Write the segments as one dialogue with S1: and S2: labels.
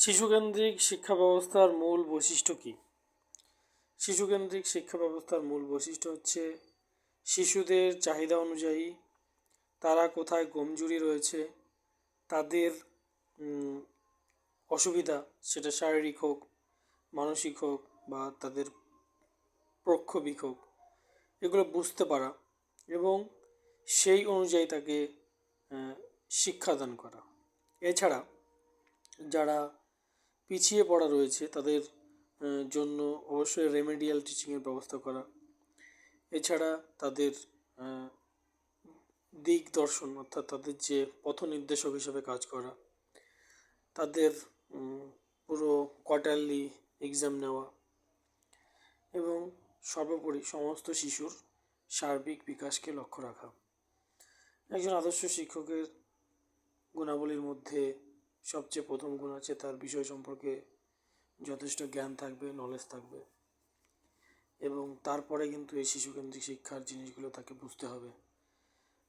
S1: শিশুকেন্দ্রিক শিক্ষা ব্যবস্থার মূল বৈশিষ্ট্য কী? শিশুকেন্দ্রিক শিক্ষা ব্যবস্থার মূল বৈশিষ্ট্য হচ্ছে শিশুদের চাহিদা অনুযায়ী তারা কোথায় কমজোরি রয়েছে, তাদের অসুবিধা, সেটা শারীরিক হোক, মানসিক হোক বা তাদের প্রক্ষোভিক হোক, এগুলো বুঝতে পারা এবং সেই অনুযায়ী তাকে শিক্ষাদান করা। এছাড়া যারা পিছিয়ে পড়া রয়েছে তাদের জন্য অবশ্যই রেমেডিয়াল টিচিংয়ের ব্যবস্থা করা। এছাড়া তাদের দিক দর্শন অর্থাৎ তাদের যে পথ নির্দেশক হিসেবে কাজ করা, তাদের পুরো কোয়ার্টারলি এক্সাম নেওয়া এবং সর্বোপরি সমস্ত শিশুর সার্বিক বিকাশকে লক্ষ্য রাখা। একজন আদর্শ শিক্ষকের গুণাবলীর মধ্যে সবচেয়ে প্রথম গুণ আছে তার বিষয় সম্পর্কে যথেষ্ট জ্ঞান থাকবে, নলেজ থাকবে এবং তারপরে কিন্তু এই শিশুকেন্দ্রিক শিক্ষার জিনিসগুলো তাকে বুঝতে হবে।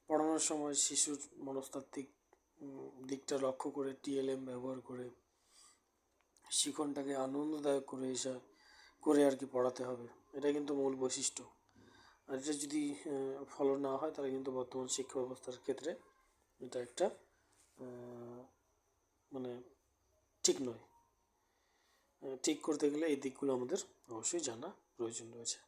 S1: পড়ানোর সময় শিশুর মনস্তাত্ত্বিক দিকটা লক্ষ্য করে টিএলএম ব্যবহার করে শিক্ষণটাকে আনন্দদায়ক করে আর কি পড়াতে হবে। এটা কিন্তু মূল বৈশিষ্ট্য। আর এটা যদি ফলো না হয় তাহলে কিন্তু বর্তমান শিক্ষা ব্যবস্থার ক্ষেত্রে এটা একটা মানে ঠিক নয়। ঠিক করতে গেলে এই দিকগুলো আমাদের অবশ্যই জানা প্রয়োজন রয়েছে।